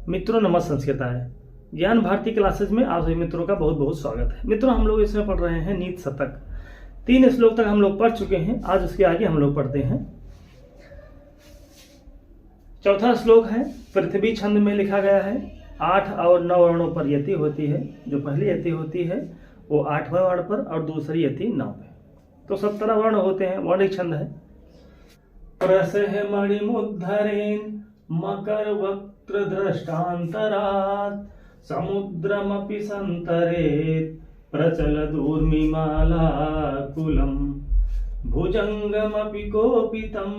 मित्रों नमस्कार। ज्ञान भारती क्लासेज में आप सभी मित्रों का बहुत बहुत स्वागत है। मित्रों हम लोग इसमें पढ़ रहे हैं नीति शतक। 3 श्लोक तक हम लोग पढ़ चुके हैं। आज उसके आगे हम लोग पढ़ते हैं। चौथा श्लोक है, पृथ्वी छंद में लिखा गया है। 8 और 9 वर्णों पर यति होती है। जो पहली यति होती है वो 8वें वर्ण पर और दूसरी यति 9 पे। तो 17 वर्ण होते हैं, वर्णिक छंद है। प्रसह मणिमुद्धरेन् मकर वक्त्र दृष्टान्तरात् समुद्रमपि संतरेत् प्रचलदूर्मिमालाकुलं भुजंगमपि कोपितं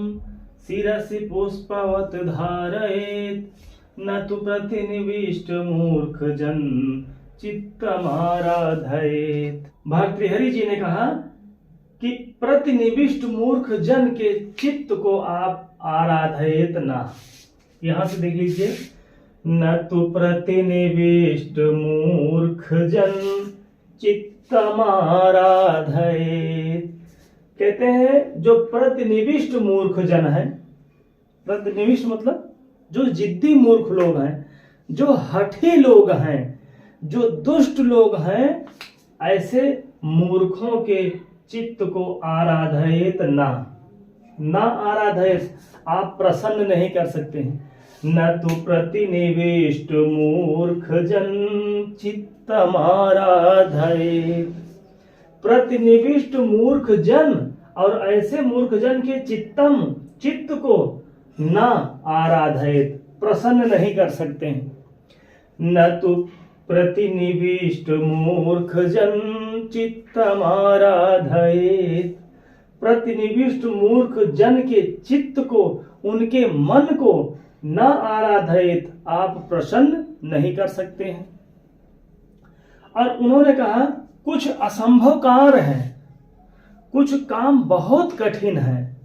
शिरसि पुष्पवत् धारयेत् न तु प्रतिनिविष्ट मूर्खजन चित्तमाराधयेत्। भारतृहरि जी ने कहा कि प्रतिनिविष्ट मूर्ख जन के चित्त को आप आराधयेत ना। यहां से देख लीजिए, न तु प्रतिनिविष्ट मूर्ख जन चित्तमाराधयेत। कहते हैं जो प्रतिनिविष्ट मूर्ख जन है, प्रतिनिविष्ट मतलब जो जिद्दी मूर्ख लोग हैं, जो हठी लोग हैं, जो दुष्ट लोग हैं, ऐसे मूर्खों के चित्त को आराधयेत ना आराधयेत, आप प्रसन्न नहीं कर सकते हैं। न तो प्रतिनिविष्ट मूर्ख जन चित्तमाराधयेत। प्रतिनिविष्ट मूर्ख जन और ऐसे मूर्ख जन के चित्त को न आराधयेत, प्रसन्न नहीं कर सकते हैं। न तो प्रतिनिविष्ट मूर्ख जन चित्तमाराधयेत। प्रतिनिविष्ट मूर्ख जन के चित्त को, उनके मन को न आराधयेत, आप प्रसन्न नहीं कर सकते हैं। और उन्होंने कहा कुछ असंभव कार्य है, कुछ काम बहुत कठिन है,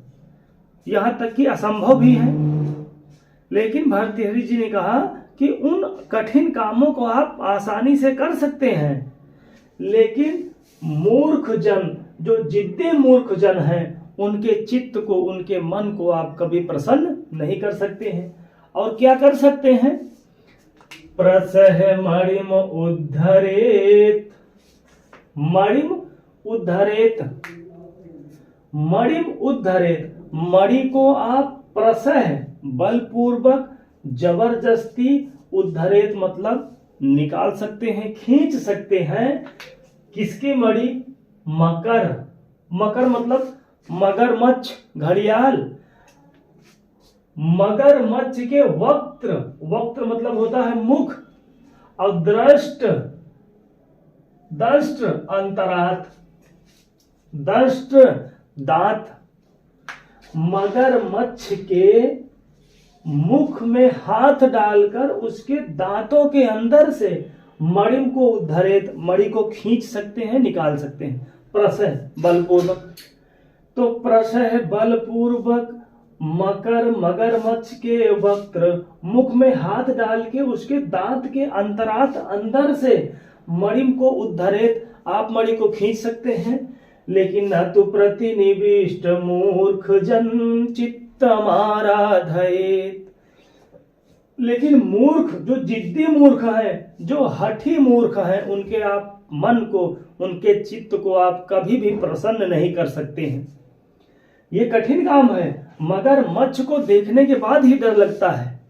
यहां तक कि असंभव भी है। लेकिन भारतृहरि जी ने कहा कि उन कठिन कामों को आप आसानी से कर सकते हैं, लेकिन मूर्ख जन, जो जिद्दी मूर्ख जन हैं, उनके चित्त को, उनके मन को आप कभी प्रसन्न नहीं कर सकते हैं। और क्या कर सकते हैं? प्रसह मणिम उद्धरेत। मणिम उद्धरेत, मणिम उद्धरेत, मणि को आप प्रसह बलपूर्वक जबरदस्ती, उद्धरेत मतलब निकाल सकते हैं, खींच सकते हैं। किसकी मणि? मकर। मकर मतलब मगरमच्छ, घड़ियाल। मगरमच्छ के वक्त्र, वक्त्र मतलब होता है मुख, और दृष्ट अंतरात, दृष्ट दांत। मगरमच्छ के मुख में हाथ डालकर उसके दांतों के अंदर से मणिम को उद्धरेत, मणि को खींच सकते हैं, निकाल सकते हैं। प्रसह बलपूर्वक, तो प्रसह बलपूर्वक मगरमच्छ के वक्त्र मुख में हाथ डाल के उसके दांत के अंतरात अंदर से मणिम को उद्धरेत, आप मणि को खींच सकते हैं। लेकिन न तो प्रतिनिविष्ट मूर्ख जन चित्तमाराधयेत। लेकिन मूर्ख, जो जिद्दी मूर्ख हैं, जो हठी मूर्ख हैं, उनके आप मन को, उनके चित्त को आप कभी भी प्रसन्न नहीं कर सकते हैं। ये कठिन काम है। मगरमच्छ को देखने के बाद ही डर लगता है,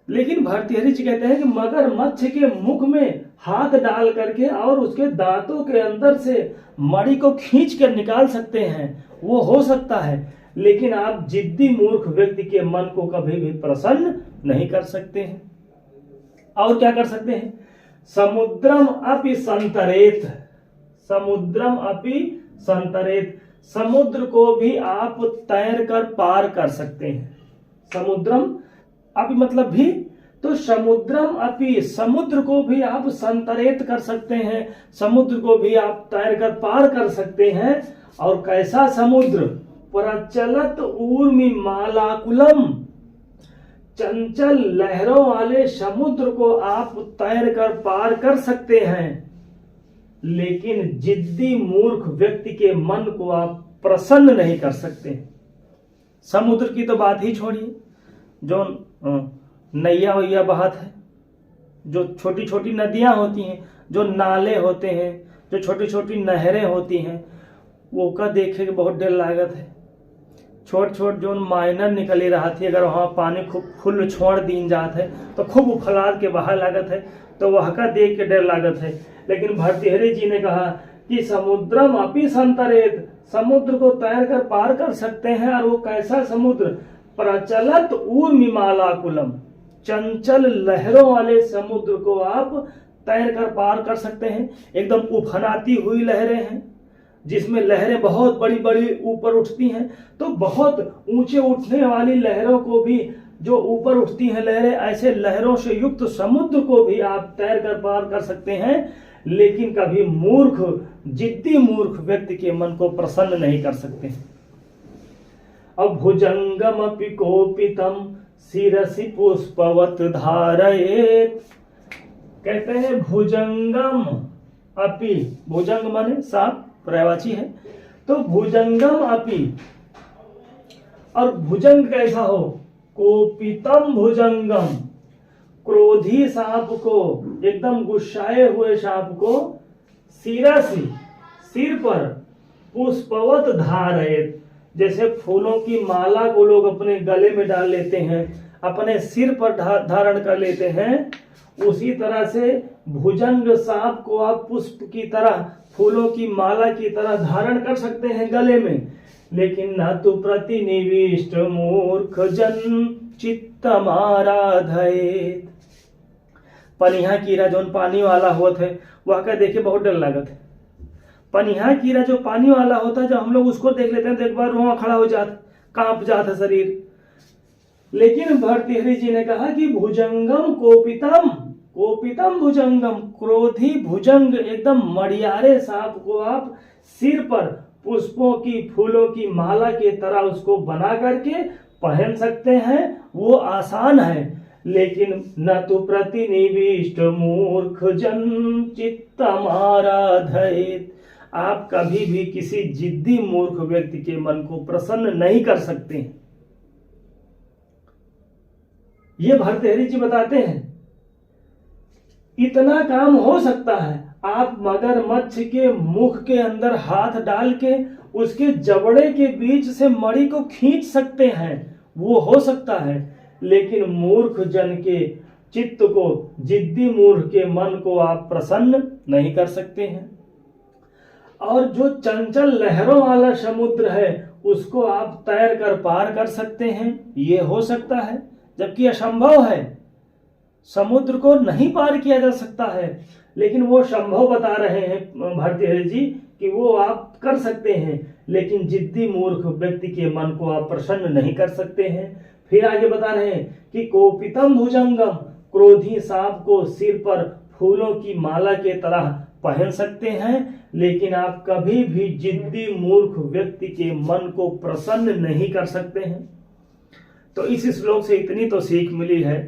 लेकिन भारतृहरि जी कहते हैं कि मगरमच्छ के मुख में हाथ डाल करके और उसके दांतों के अंदर से मणि को खींच कर निकाल सकते हैं, वो हो सकता है। लेकिन आप जिद्दी मूर्ख व्यक्ति के मन को कभी भी प्रसन्न नहीं कर सकते हैं। और क्या कर सकते हैं? समुद्रम अपि संतरेत। समुद्रम अपि संतरेत, समुद्र को भी आप तैर कर पार कर सकते हैं। समुद्रम अपि मतलब भी, तो समुद्रम अपि, समुद्र को भी आप संतरेत कर सकते हैं, समुद्र को भी आप तैर कर पार कर सकते हैं। और कैसा समुद्र? प्रचलत ऊर्मिमालाकुलम, चंचल लहरों वाले समुद्र को आप तैर कर पार कर सकते हैं। लेकिन जिद्दी मूर्ख व्यक्ति के मन को आप प्रसन्न नहीं कर सकते। समुद्र की तो बात ही छोड़िए, जो नैया वैया बहात है, जो छोटी छोटी नदियां होती हैं, जो नाले होते हैं, जो छोटी छोटी नहरें होती हैं, वो का देखे के बहुत डर लागत है। छोट छोट जो माइनर निकली रहा थी, अगर वहाँ पानी खूब फुल छोड़ दीन जात है तो खूब उफलाद के बहा लागत है, तो वह का देख के डर लागत है। लेकिन भर्तृहरि जी ने कहा कि समुद्रम अपि संतरेत, समुद्र को तैर कर पार कर सकते हैं। और वो कैसा समुद्र? प्रचलत ऊर्मिमालाकुलम, चंचल लहरों वाले समुद्र को आप तैर कर पार कर सकते हैं। एकदम उफनाती हुई लहरें हैं, जिसमें लहरें बहुत बड़ी बड़ी ऊपर उठती हैं। तो बहुत ऊंचे उठने वाली लहरों को भी, जो ऊपर उठती हैं लहरें, ऐसे लहरों से युक्त समुद्र को भी आप तैर कर पार कर सकते हैं। लेकिन कभी मूर्ख, जिद्दी मूर्ख व्यक्ति के मन को प्रसन्न नहीं कर सकते। अब भुजंगम अपि कोपितम शिरसि पुष्पवत धारयेत, कहते हैं भुजंगम अपि, भुजंग माने सांप, पर्यायवाची है, तो भुजंगम अपि, और भुजंग कैसा हो? कोपितम भुजंगम, क्रोधी सांप को, एकदम गुस्साए हुए सांप को, शिरसि, सिर पर, पुष्पवत धारयेत, जैसे फूलों की माला को लोग अपने गले में डाल लेते हैं, अपने सिर पर धारण कर लेते हैं, उसी तरह से भुजंग सांप को आप पुष्प की तरह, फूलों की माला की तरह धारण कर सकते हैं गले में। लेकिन न तो प्रतिनिविष्ट मूर्ख जन चित्तम आराधयेत, पनिहा कीड़ा जो पानी वाला होता है, वह का देखे बहुत डर लागत है। पनिहा कीड़ा जो पानी वाला होता है, जब हम लोग उसको देख लेते हैं तो एक बार रोआ खड़ा हो जाता, कांप जाता शरीर। लेकिन भर्तृहरि जी ने कहा कि भुजंगम कोपितम, कोपितम भुजंगम, क्रोधी भुजंग, एकदम मड़ियारे सांप को आप सिर पर पुष्पों की, फूलों की माला के तरह उसको बना करके पहन सकते हैं, वो आसान है। लेकिन न तो प्रतिनिविष्ट मूर्ख जन चित्तम आराधयेत, आप कभी भी किसी जिद्दी मूर्ख व्यक्ति के मन को प्रसन्न नहीं कर सकते। ये भर्तृहरि जी बताते हैं। इतना काम हो सकता है, आप मगरमच्छ के मुख के अंदर हाथ डाल के उसके जबड़े के बीच से मणि को खींच सकते हैं, वो हो सकता है। लेकिन मूर्ख जन के चित्त को, जिद्दी मूर्ख के मन को आप प्रसन्न नहीं कर सकते हैं। और जो चंचल लहरों वाला समुद्र है, उसको आप तैर कर पार कर सकते हैं, ये हो सकता है। जबकि असंभव है, समुद्र को नहीं पार किया जा सकता है, लेकिन वो संभव बता रहे हैं भर्तृहरि जी कि वो आप कर सकते हैं। लेकिन जिद्दी मूर्ख व्यक्ति के मन को आप प्रसन्न नहीं कर सकते हैं। फिर आगे बता रहे हैं कि कोपितम भुजंगम, क्रोधी सांप को सिर पर फूलों की माला के तरह पहन सकते हैं, लेकिन आप कभी भी जिद्दी मूर्ख व्यक्ति के मन को प्रसन्न नहीं कर सकते हैं। तो इस श्लोक से इतनी तो सीख मिली है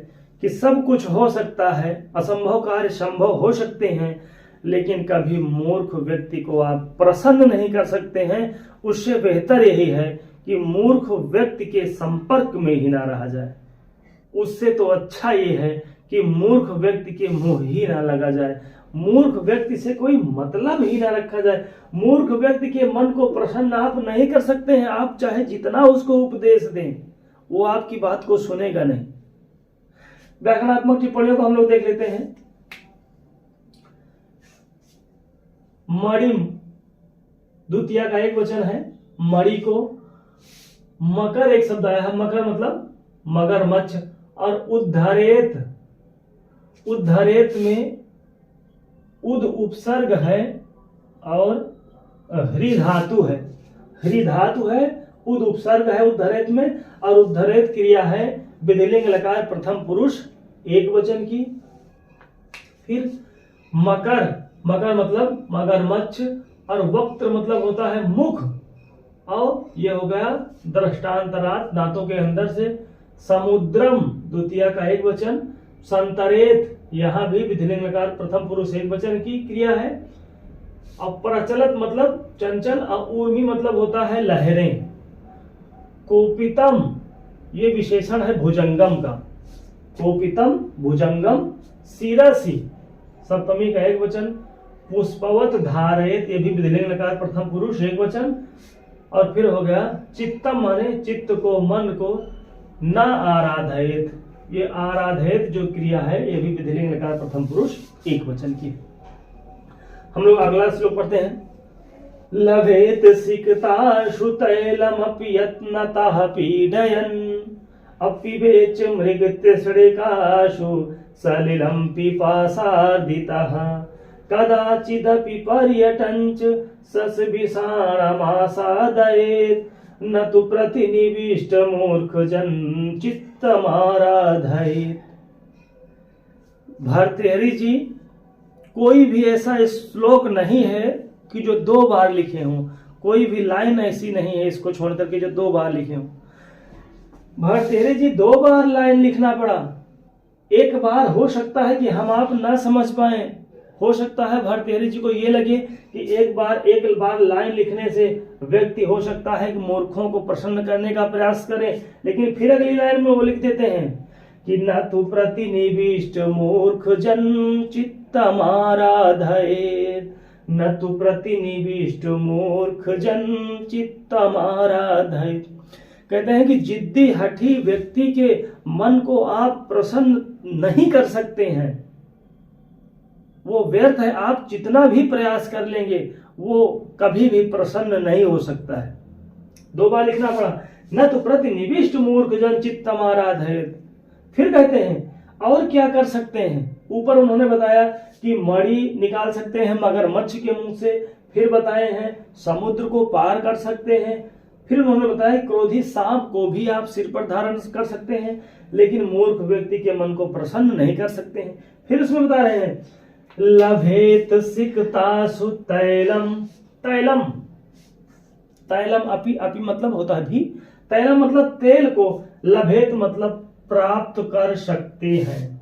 कि सब कुछ हो सकता है, असंभव कार्य संभव हो सकते हैं, लेकिन कभी मूर्ख व्यक्ति को आप प्रसन्न नहीं कर सकते हैं। उससे बेहतर यही है कि मूर्ख व्यक्ति के संपर्क में ही ना रहा जाए। उससे तो अच्छा ये है कि मूर्ख व्यक्ति के मुंह ही ना लगा जाए, मूर्ख व्यक्ति से कोई मतलब ही ना रखा जाए। मूर्ख व्यक्ति के मन को प्रसन्न आप नहीं कर सकते हैं। आप चाहे जितना उसको उपदेश दें, वो आपकी बात को सुनेगा नहीं। व्याकरणात्मक टिप्पणियों को हम लोग देख लेते हैं। मणिम द्वितीय का एक वचन है, मणि को। मकर एक शब्द आया है, मकर मतलब मगरमच्छ। और उद्धरेत, उद्धरेत में उद उपसर्ग है और हृ धातु है, हृ धातु है, उद उपसर्ग है उद्धरेत में, और उद्धरेत क्रिया है विधिलिंग लकार प्रथम पुरुष एक वचन की। फिर मकर, मकर मतलब मगरमच्छ, और वक्त्र मतलब होता है मुख, और यह हो गया दृष्टांतरात, दांतों के अंदर से। समुद्रम द्वितीय का एक वचन, संतरेत यहां भी विधिलिंग लकार प्रथम पुरुष एक वचन की क्रिया है। और प्रचलत मतलब चंचल, और ऊर्मी मतलब होता है लहरें। कोपितम ये विशेषण है भुजंगम का। कोपितम भुजंगम शिरसि, सप्तमी का एक वचन। पुष्पवत धारयेत, ये भी विधिलिंग लकार प्रथम पुरुष एक वचन। और फिर हो गया चित्तम, माने चित्त को, मन को। न आराधयेत, ये आराधयेत जो क्रिया है ये भी विधिलिंग लकार प्रथम पुरुष एक वचन की। हम लोग अगला श्लोक पढ़ते हैं। लभेत सिकताशु तैलमपि यत्नतः पीडयन्, अपिबेच मृगतृष्णिकाशु सलिलं पिपासार्दितः, कदाचिदपि पर्यटञ्च सस्विषाणमासादयेत्, न तु प्रतिनिविष्ट मूर्खजन चित्तमाराधयेत्। भर्तृहरि जी, कोई भी ऐसा श्लोक नहीं है कि जो 2 बार लिखे हों, कोई भी लाइन ऐसी नहीं है इसको छोड़ करके जो 2 बार लिखे हों। भर्तृहरि जी 2 बार लाइन लिखना पड़ा। एक बार हो सकता है कि हम आप ना समझ पाए, हो सकता है भर्तृहरि जी को ये लगे कि एक बार लाइन लिखने से व्यक्ति हो सकता है कि मूर्खों को प्रसन्न करने का प्रयास करे, लेकिन फिर अगली लाइन में वो लिख देते हैं कि न तु प्रतिनिविष्ट मूर्ख जन चित्तमाराधयेत्, न तु प्रतिनिविष्ट मूर्ख जन चित्तमाराधयेत्। कहते हैं कि जिद्दी हठी व्यक्ति के मन को आप प्रसन्न नहीं कर सकते हैं, वो व्यर्थ है। आप जितना भी प्रयास कर लेंगे वो कभी भी प्रसन्न नहीं हो सकता है। 2 बार लिखना पड़ा, न तो प्रतिनिविष्ट मूर्ख जन चित्तमाराधयेत्। फिर कहते हैं और क्या कर सकते हैं। ऊपर उन्होंने बताया कि मणि निकाल सकते हैं मगरमच्छ के मुंह से, फिर बताए हैं समुद्र को पार कर सकते हैं, फिर उन्होंने बताया क्रोधी सांप को भी आप सिर पर धारण कर सकते हैं, लेकिन मूर्ख व्यक्ति के मन को प्रसन्न नहीं कर सकते हैं। फिर उसमें बता रहे हैं लभेत सिकतासु तैलम, तैलम, तैलम अपि, अपि मतलब होता है भी, तैलम मतलब तेल को, लभेत मतलब प्राप्त कर सकते हैं।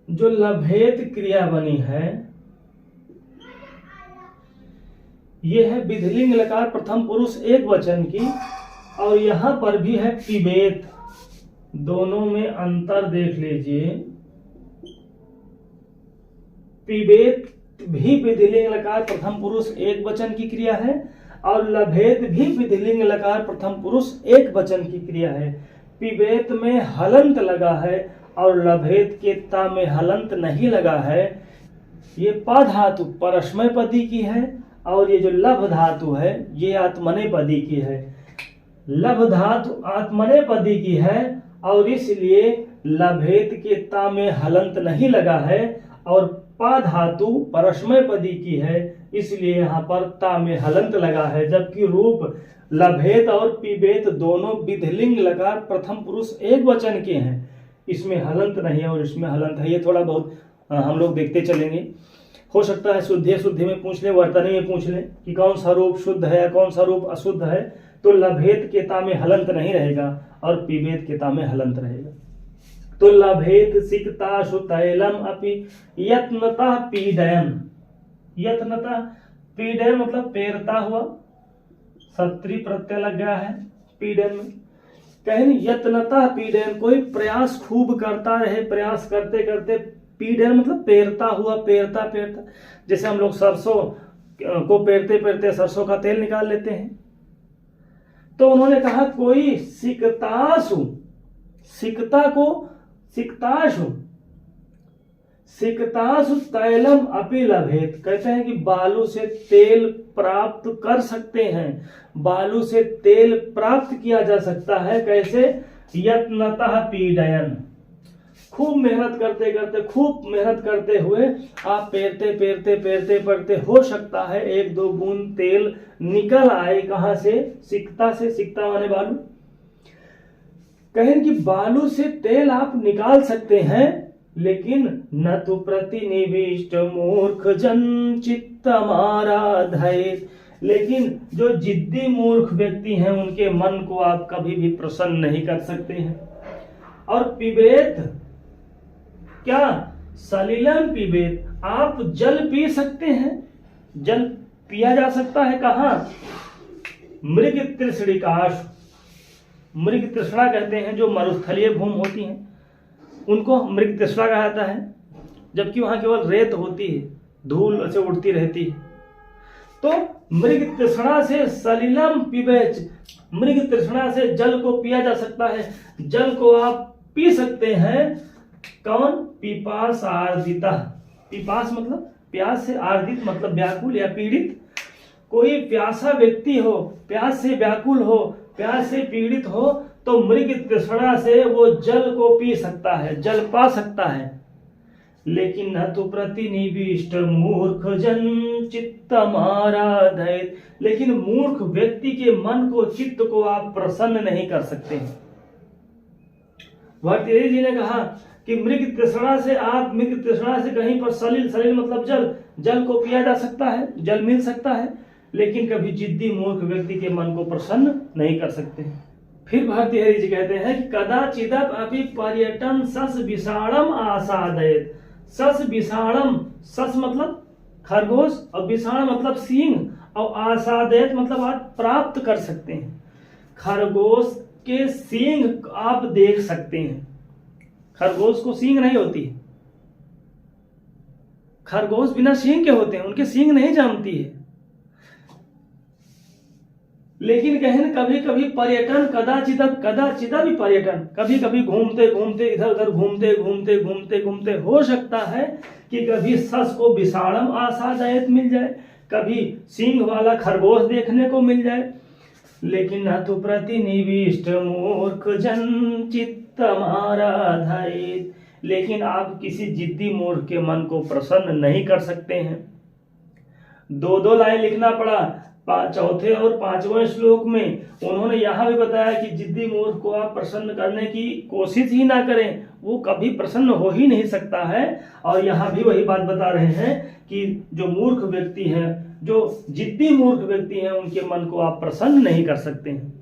जो लभेत क्रिया बनी है ये है विधिलिंग लकार प्रथम पुरुष एक वचन की, और यहां पर भी है पिबेत। दोनों में अंतर देख लीजिए। पिबेत भी विधिलिंग लकार प्रथम पुरुष एक वचन की क्रिया है, और लभेत भी विधिलिंग लकार प्रथम पुरुष एक वचन की क्रिया है। पिबेत में हलंत लगा है और लभेत के ता में हलंत नहीं लगा है। ये प धातु परस्मय पदी की है, और ये जो लभ धातु है ये आत्मनेपदी की है। लभ धातु आत्मनेपदी की है और इसलिए लभेत के ता में हलंत नहीं लगा है, और पा धातु परस्मय पदी की है, इसलिए यहाँ पर ता में हलंत लगा है। जबकि रूप लभेत और पिबेत दोनों विधिलिंग लकार प्रथम पुरुष एक वचन के हैं, इसमें हलंत नहीं है और इसमें हलंत है। ये थोड़ा बहुत हम लोग देखते चलेंगे। हो सकता है शुद्धि शुद्धि में पूछ ले, वर्तनी में पूछ ले कि कौन सा रूप शुद्ध है या कौन सा रूप अशुद्ध है, तो लभेत के ता में हलंत नहीं रहेगा और पिबेत के ता में हलंत रहेगा। तो लभेत सिकताशु तैलम अपि यत्नतः पीडयन्, यत्नतः पीडयन् मतलब पेरता हुआ, सत्री प्रत्यय लग गया है पीडन में। कहीं यत्नतः पीडन, कोई प्रयास खूब करता रहे, प्रयास करते करते, पीडन मतलब पेरता हुआ, पेरता पेरता। जैसे हम लोग सरसों को पेरते पेरते सरसों का तेल निकाल लेते हैं। तो उन्होंने कहा कोई सिकतासु, सिकता को सिकताशु, सिकतासु तैलम अपि लभेत। कहते हैं कि बालू से तेल प्राप्त कर सकते हैं, बालू से तेल प्राप्त किया जा सकता है। कैसे? यत्नतः पीडयन्, खूब मेहनत करते करते, खूब मेहनत करते हुए आप पेरते पेरते पेरते पेरते हो सकता है 1-2 बूंद तेल निकल आए। कहां से? सिकता से। सिकता माने बालू। कहें कि बालू से तेल आप निकाल सकते हैं, लेकिन न तु प्रतिनिविष्ट मूर्ख जन चित्तमाराधयेत्, लेकिन जो जिद्दी मूर्ख व्यक्ति हैं उनके मन को आप कभी भी प्रसन्न नहीं कर सकते हैं। और पिबेत क्या? सलिलम पिबेत, आप जल पी सकते हैं, जल पिया जा सकता है। कहां? मृग तृष्णिकाश, मृग तृष्णा कहते हैं जो मरुस्थलीय भूमि होती है, उनको मृग तृष्णा कहा जाता है, जबकि वहां केवल रेत होती है, धूल से उड़ती रहती है। तो मृग तृष्णा से सलिलम पिबेच, मृग तृष्णा से जल को पिया जा सकता है, जल को आप पी सकते हैं। कौन? पिपास आर्दिता, पिपास मतलब प्यास से, आर्दित मतलब व्याकुल या पीड़ित। कोई प्यासा व्यक्ति हो, प्यास से व्याकुल हो, प्यास से पीड़ित हो, तो मृग तृष्णा से वो जल को पी सकता है, जल पा सकता है। लेकिन न तो प्रतिनिविष्ट मूर्ख जन चित्तम आराधयेत्, लेकिन मूर्ख व्यक्ति के मन को, चित्त को आप प्रसन्न नहीं कर सकते हैं। भट्टदेव जी ने कहा कि मृग तृष्णा से, आप मृग तृष्णा से कहीं पर सलिल, सलिल मतलब जल, जल को पिया जा सकता है, जल मिल सकता है, लेकिन कभी जिद्दी मूर्ख व्यक्ति के मन को प्रसन्न नहीं कर सकते। फिर भारती हरि जी कहते हैं कि कदाचिदप अपि पर्यटन सस विषाणम आसादयेत्। सस विषाणम, सस मतलब खरगोश और विषाण मतलब सींग, और आसादयेत् मतलब आप प्राप्त कर सकते हैं। खरगोश के सींग आप देख सकते हैं। खरगोश को सींग नहीं होती, खरगोश बिना सींग के होते हैं, उनके सींग नहीं जमती है। लेकिन कहें कभी कभी पर्यटन, कदाचित भी पर्यटन, कभी कभी घूमते घूमते, इधर उधर घूमते घूमते घूमते घूमते हो सकता है कि कभी सस को विषाणम आसादयेत् मिल जाए, कभी सींग वाला खरगोश देखने को मिल जाए। लेकिन न तो प्रतिनिविष्ट मूर्ख जन चित्तम आराधयेत्, लेकिन आप किसी जिद्दी मूर्ख के मन को प्रसन्न नहीं कर सकते हैं। दो दो लाइन लिखना पड़ा। चौथे और पांचवें श्लोक में उन्होंने यहां भी बताया कि जिद्दी मूर्ख को आप प्रसन्न करने की कोशिश ही ना करें, वो कभी प्रसन्न हो ही नहीं सकता है। और यहां भी वही बात बता रहे हैं कि जो मूर्ख व्यक्ति है, जो जिद्दी मूर्ख व्यक्ति हैं, उनके मन को आप प्रसन्न नहीं कर सकते हैं।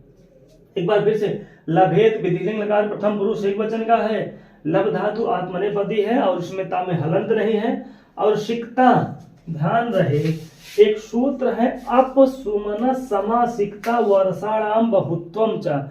एक बार फिर से, लभेत विधिलिंग लकार प्रथम पुरुष एक वचन का है, लब धातु आत्मनेपदी है और उसमें ता में हलंत नहीं है। और सिकता, ध्यान रहे, एक सूत्र है अपसुमन समासिकता वर्षाणाम बहुत्वम च।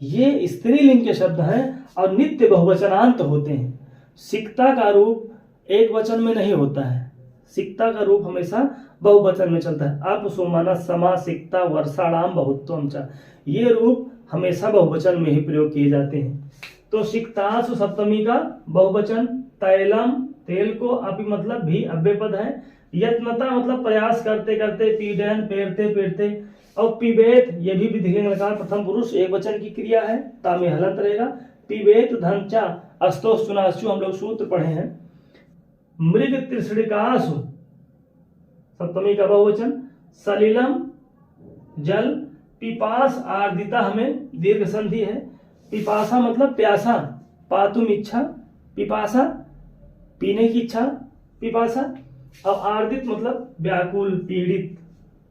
ये स्त्रीलिंग के शब्द हैं और नित्य बहुवचनांत होते हैं। सिकता का रूप एक वचन में नहीं होता है, सिकता का रूप हमेशा बहुवचन में चलता है। अपसुमन समासिकता वर्षाणाम बहुत्वम च, ये रूप हमेशा बहुवचन में ही प्रयोग किए जाते हैं। तो सिकतासु सप्तमी का बहुवचन, तैलम तेल को, अपि मतलब भी अव्यय पद है, यत्नता मतलब प्रयास करते करते, पीडन पेरते पेरते, और पिबेत ये भी विधिलिंग लकार प्रथम पुरुष एक वचन की क्रिया है, ता में हलंत रहेगा। पिबेत धनचा अस्तोष चुनाशु हम लोग सूत्र पढ़े हैं। मृग तृष्णिकासु सप्तमी का बहुवचन, सलिलम जल, पिपास आर्दिता हमें दीर्घ संधि है। पिपासा मतलब प्यासा, पातुम इच्छा, पिपासा पीने की इच्छा, पिपासा, और आर्दित मतलब व्याकुल पीड़ित।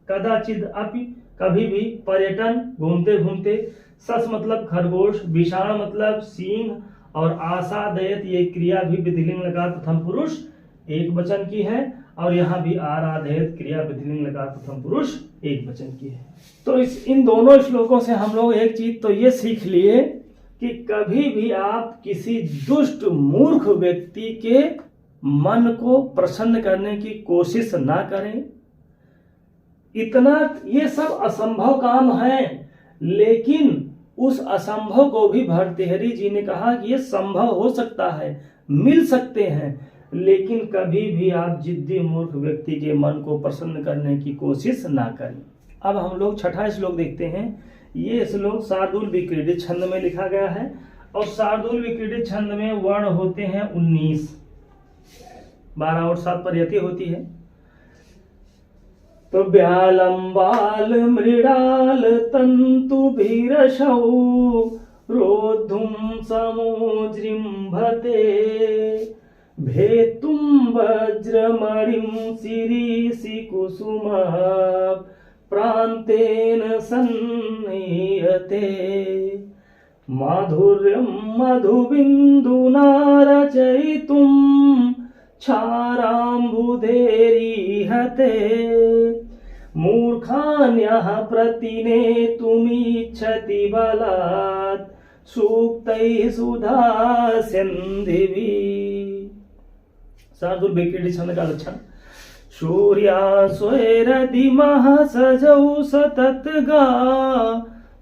कदाचित अपि कभी भी, पर्यटन घूमते घूमते, सस मतलब खरगोश, विषाण मतलब सींग, और आसादयेत् ये क्रिया भी विधिलिंग लकार प्रथम पुरुष एक वचन की है, और यहाँ भी आराधयेत् क्रिया विधिलिंग लकार प्रथम पुरुष एक वचन की है। तो इन दोनों श्लोकों से हम लोग एक चीज तो ये सीख लिए कि कभी भी आप किसी दुष्ट मूर्ख व्यक्ति के मन को प्रसन्न करने की कोशिश ना करें। इतना ये सब असंभव काम है, लेकिन उस असंभव को भी भर्तृहरि जी ने कहा कि ये संभव हो सकता है, मिल सकते हैं। लेकिन कभी भी आप जिद्दी मूर्ख व्यक्ति के मन को प्रसन्न करने की कोशिश ना करें। अब हम लोग छठा श्लोक देखते हैं। ये श्लोक शार्दूल विक्रीडित छंद में लिखा गया है, और शार्दूल विक्रीडित छंद में वर्ण होते हैं 19, 12 और 7 पर यति होती है। तो ब्यालम बाल मृडाल तंतु भीरशौ रोद्धुम समोजृंभते भेतुम वज्रमणिम शिरीषि कुसुम प्रांतेन सन्नीयते माधुर्यं मधुबिन्दुना रचयितुं क्षाराम्बुधेरिहते मूर्खान्यः प्रतिनेतुमिच्छति बलात् सूक्तैः सुधा सिन्धिभिः। शार्दूलबेक्रीडि छंद का लक्षण। सूर्यास्वैरधिमः सजौ सततगा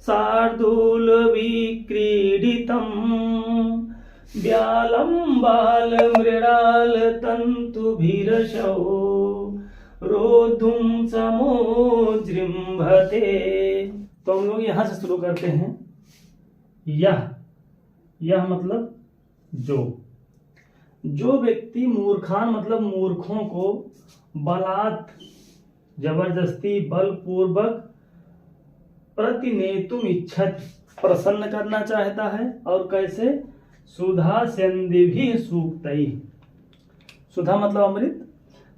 शार्दूल विक्रीडितम् व्यालं बाल मृणाल तन्तुभिरशौ रोद्धुं समोजृम्भते। तो हम लोग यहां से शुरू करते हैं। यह मतलब जो व्यक्ति मूर्खान मतलब मूर्खों को बलात् जबरदस्ती बलपूर्वक प्रतिनेतुम इच्छत प्रसन्न करना चाहता है। और कैसे? सुधा सेंदिभिः सूक्तैः। सुधा मतलब अमृत।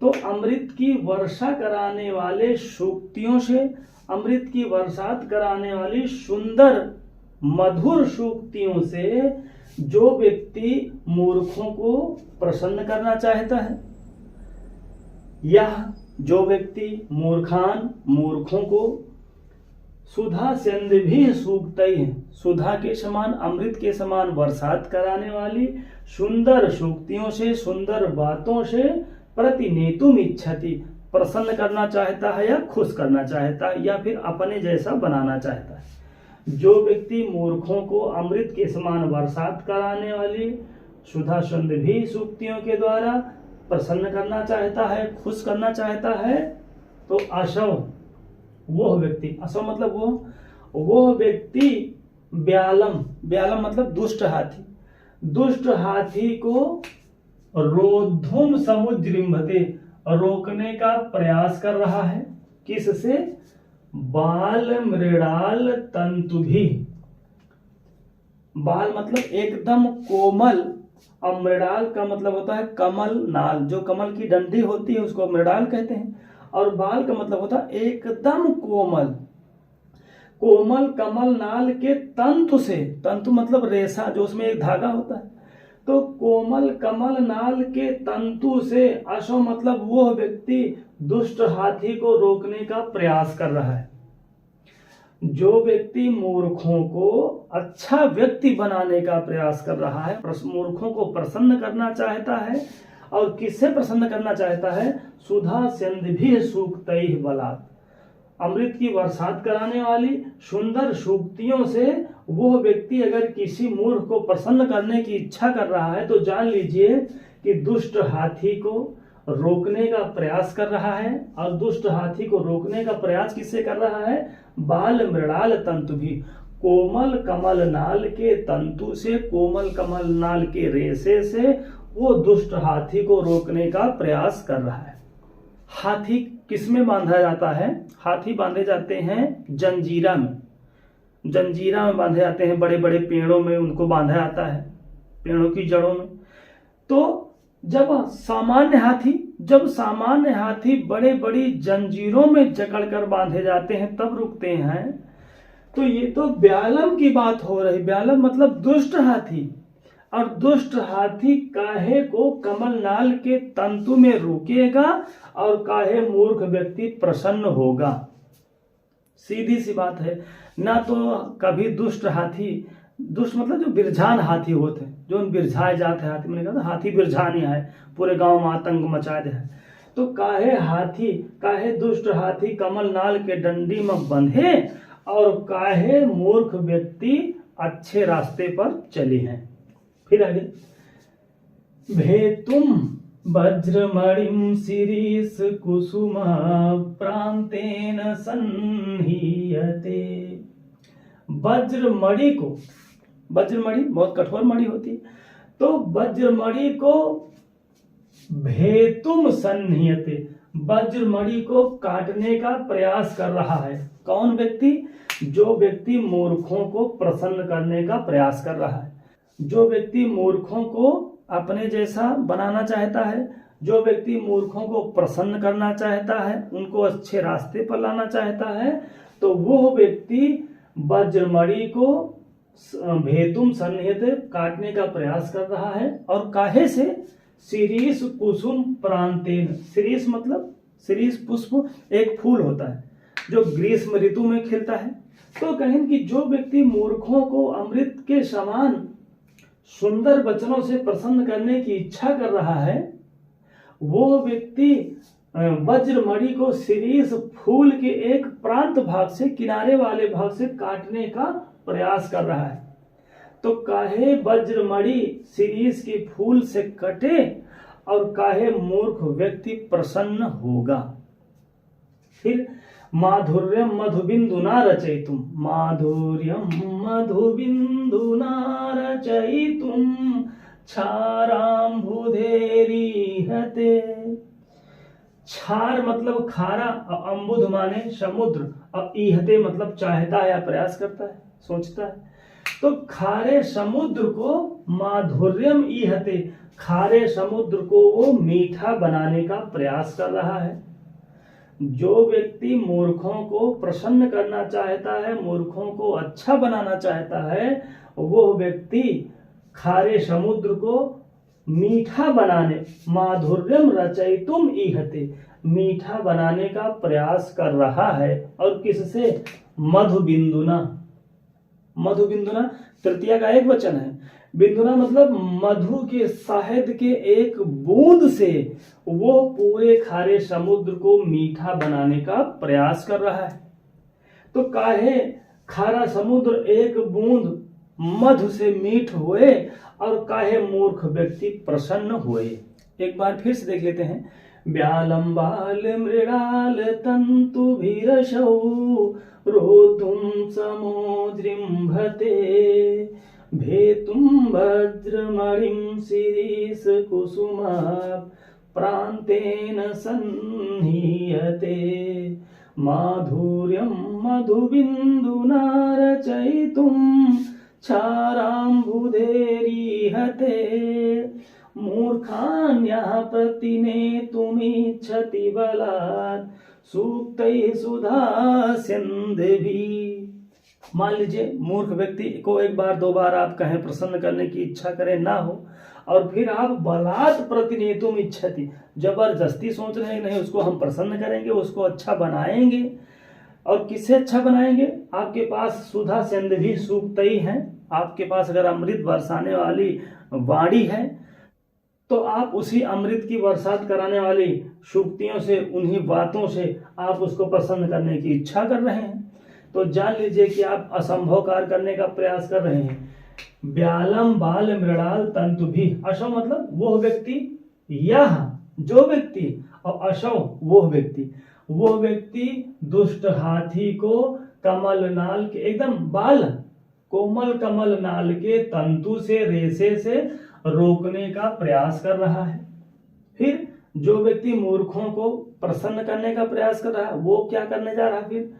तो अमृत की वर्षा कराने वाले सूक्तियों से, अमृत की बरसात कराने वाली सुंदर मधुर सूक्तियों से जो व्यक्ति मूर्खों को प्रसन्न करना चाहता है, यह जो व्यक्ति मूर्खों को सुधा सेंदिभिः सूक्तैः सुधा के समान अमृत के समान बरसात कराने वाली सुंदर सूक्तियों से, सुंदर बातों से प्रतिनेतुम इच्छति प्रसन्न करना चाहता है या खुश करना चाहता है या फिर अपने जैसा बनाना चाहता है। जो व्यक्ति मूर्खों को अमृत के समान बरसात कराने वाली सुधा सेंदिभिः सूक्तियों के द्वारा प्रसन्न करना चाहता है, खुश करना चाहता है, तो असव वह व्यक्ति, असव मतलब वो व्यक्ति व्यालम मतलब दुष्ट हाथी को रोद्धुम समुजृम्भते रोकने का प्रयास कर रहा है। किससे? बाल मृणाल तंतुभिः। बाल मतलब एकदम कोमल, और मृणाल का मतलब होता है कमल नाल, जो कमल की डंडी होती है उसको मृणाल कहते हैं। और बाल का मतलब होता है एकदम कोमल कमल नाल के तंतु से, तंतु मतलब रेशा जो उसमें एक धागा होता है, तो कोमल कमल नाल के तंतु से अशो मतलब वह व्यक्ति दुष्ट हाथी को रोकने का प्रयास कर रहा है। जो व्यक्ति मूर्खों को अच्छा व्यक्ति बनाने का प्रयास कर रहा है, मूर्खों को प्रसन्न करना चाहता है। और किससे प्रसन्न करना चाहता है? सुधा सेंदिभिः सूक्तैः बलात् अमृत की बरसात कराने वाली सुंदर सूक्तियों से वह व्यक्ति अगर किसी मूर्ख को प्रसन्न करने की इच्छा कर रहा है तो जान लीजिए कि दुष्ट हाथी को रोकने का प्रयास कर रहा है। और दुष्ट हाथी को रोकने का प्रयास किससे कर रहा है? बाल मृणाल तंतु भी, कोमल कमल नाल के तंतु से, कोमल कमल नाल के रेशे से वो दुष्ट हाथी को रोकने का प्रयास कर रहा है। हाथी किसमें बांधा जाता है? हाथी बांधे जाते हैं जंजीरा में बांधे जाते हैं, बड़े बड़े पेड़ों में उनको बांधा जाता है, पेड़ों की जड़ों में। तो जब सामान्य हाथी बड़े बड़ी जंजीरों में जकड़कर बांधे जाते हैं तब रुकते हैं। तो ये तो व्यालम की बात हो रही। व्यालम मतलब दुष्ट हाथी, और दुष्ट हाथी काहे को कमल नाल के तंतु में रुकेगा और काहे मूर्ख व्यक्ति प्रसन्न होगा। सीधी सी बात है ना। तो कभी दुष्ट मतलब जो बिरझान हाथी होते हैं, जो बिरझाए जाते हैं हाथी, मैंने कहा हाथी बिरझानी है, पूरे गांव में आतंक मचा दे है। तो काहे दुष्ट हाथी कमल नाल के डंडी में बंधे और काहे मूर्ख व्यक्ति अच्छे रास्ते पर चले हैं। फिर आगे, भेतुम वज्रमणिम शिरीष कुसुम प्रांतेन सन्हीयते। वज्रमणि बहुत कठोर मणि होती है, तो वज्रमणि को भेतुम सन्हीयते, वज्रमणि को काटने का प्रयास कर रहा है। कौन व्यक्ति? जो व्यक्ति मूर्खों को प्रसन्न करने का प्रयास कर रहा है, जो व्यक्ति मूर्खों को अपने जैसा बनाना चाहता है, जो व्यक्ति मूर्खों को प्रसन्न करना चाहता है, उनको अच्छे रास्ते पर लाना चाहता है, तो वो व्यक्ति वज्रमणि को भेतुम सन्निहित काटने का प्रयास कर रहा है। और काहे से? शिरीष कुसुम प्रांतेन। शिरीष मतलब शिरीष पुष्प एक फूल होता है जो ग्रीष्म ऋतु में खिलता है। तो कहें कि जो व्यक्ति मूर्खों को अमृत के समान सुंदर वचनों से प्रसन्न करने की इच्छा कर रहा है, वो व्यक्ति वज्रमणि को शिरीष फूल के एक प्रांत भाग से, किनारे वाले भाग से काटने का प्रयास कर रहा है। तो काहे वज्रमणि शिरीष के फूल से कटे और काहे मूर्ख व्यक्ति प्रसन्न होगा। फिर माधुर्यम मधुबिंदुना रचयितुम, माधुर्यम मधुबिंदुना रचयितुम क्षाराम्बुधेरिहते। क्षार मतलब खारा, और अम्बुध माने समुद्र, और इहते मतलब चाहता है या प्रयास करता है, सोचता है। तो खारे समुद्र को माधुर्यम इहते, खारे समुद्र को वो मीठा बनाने का प्रयास कर रहा है। जो व्यक्ति मूर्खों को प्रसन्न करना चाहता है, मूर्खों को अच्छा बनाना चाहता है, वो व्यक्ति खारे समुद्र को मीठा बनाने, माधुर्यम रचयितुम इहते, मीठा बनाने का प्रयास कर रहा है। और किससे? मधुबिंदुना। मधुबिंदुना तृतीया का एक वचन है। बिंदुना मतलब मधु के, शहद के एक बूंद से वो पूरे खारे समुद्र को मीठा बनाने का प्रयास कर रहा है। तो काहे खारा समुद्र एक बूंद मधु से मीठ हुए और काहे मूर्ख व्यक्ति प्रसन्न हुए। एक बार फिर से देख लेते हैं। व्यालम बाल मृणाल तंतु भीरशौ रोतुम समोद्रिम्भते भेतुम वज्रमणिं शिरीष कुसुमा प्रांतेन सन्नीयते माधुर्यं मधुबिंदुना रचयितुं क्षाराम्बुधेरिहते मूर्खान्यः प्रतिनेतुमिच्छति बलात् सूक्तैः सुधास्यन्देभिः। मान लीजिए मूर्ख व्यक्ति को एक बार दो बार आप कहें, प्रसन्न करने की इच्छा करें, ना हो, और फिर आप बलात् प्रतिनेतुम इच्छति, जबरदस्ती सोच रहे हैं नहीं उसको हम प्रसन्न करेंगे, उसको अच्छा बनाएंगे। और किससे अच्छा बनाएंगे? आपके पास सुधा सिंधु सूक्त ही है, आपके पास अगर अमृत बरसाने वाली वाणी है तो आप उसी अमृत की बरसात कराने वाली सूक्तियों से, उन्हीं बातों से आप उसको प्रसन्न करने की इच्छा कर रहे हैं। तो जान लीजिए कि आप असंभव कार्य करने का प्रयास कर रहे हैं। व्यालम बाल मृणाल तंतु भी, अशव मतलब वो व्यक्ति, यह जो व्यक्ति, और अशव वो व्यक्ति दुष्ट हाथी को कमल नाल के, एकदम बाल कोमल कमल नाल के तंतु से, रेशे से रोकने का प्रयास कर रहा है। फिर जो व्यक्ति मूर्खों को प्रसन्न करने का प्रयास कर रहा है वो क्या करने जा रहा है? फिर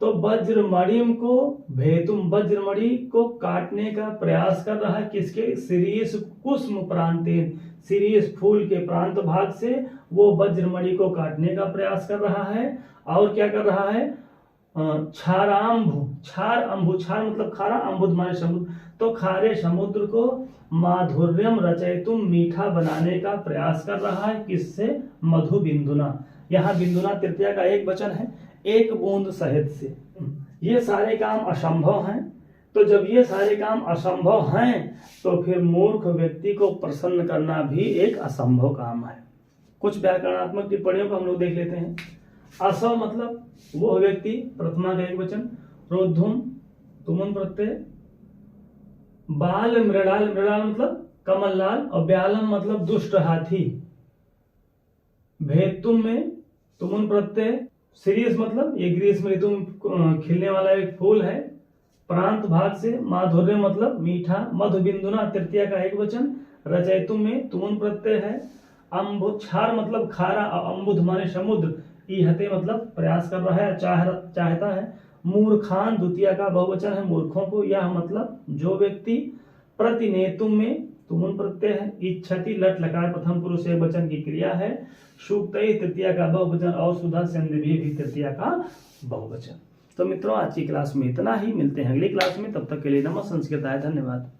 तो वज्रमणिम को भेतुम, वज्रमणि को काटने का प्रयास कर रहा है। किसके? शिरीष कुसुम प्रांतेन, शिरीष फूल के प्रांत भाग से वो वज्रमणि को काटने का प्रयास कर रहा है। और क्या कर रहा है? क्षाराम्भु, क्षार अम्भु, क्षार मतलब खारा, अम्बुद माने समुद्र, तो खारे समुद्र को माधुर्यम रचयितुम, मीठा बनाने का प्रयास कर रहा है। किससे? मधु बिंदुना। यहाँ बिंदुना तृतीया का एक वचन है, एक बूंद शहद से। ये सारे काम असंभव हैं। तो जब ये सारे काम असंभव हैं तो फिर मूर्ख व्यक्ति को प्रसन्न करना भी एक असंभव काम है। कुछ व्याकरणात्मक टिप्पणियों को हम लोग देख लेते हैं। असव मतलब वो व्यक्ति, प्रथमा का एक वचन, रोद्धुम तुमन प्रत्यय, बाल मृणाल, मृणाल मतलब कमल लाल, और व्यालम मतलब दुष्ट हाथी, भेतुम में तुमन प्रत्यय, शिरीष मतलब ये ग्रीष्म ऋतु में खिलने वाला एक फूल है, प्रांत भाग से, माधुर्य मतलब मीठा, मधुबिंदुना तृतीया का एक वचन, रचयितुम में तुमन प्रत्यय है, अम्बुद, क्षार मतलब खारा, और अम्बुद माने समुद्र, इहते मतलब प्रयास कर रहा है, चाहता है। मूर्खान द्वितीय का बहुवचन है, मूर्खों को, यह मतलब जो व्यक्ति, प्रतिनेतुम में तुमुन प्रत्यय है, इच्छति लट लकार प्रथम पुरुष एक वचन की क्रिया है, सूक्तई तृतीया का बहुवचन, और सुधा सिंधवी भी तृतीया का बहुवचन। तो मित्रों आज की क्लास में इतना ही, मिलते हैं अगली क्लास में, तब तक के लिए नमः संस्कृताय, धन्यवाद।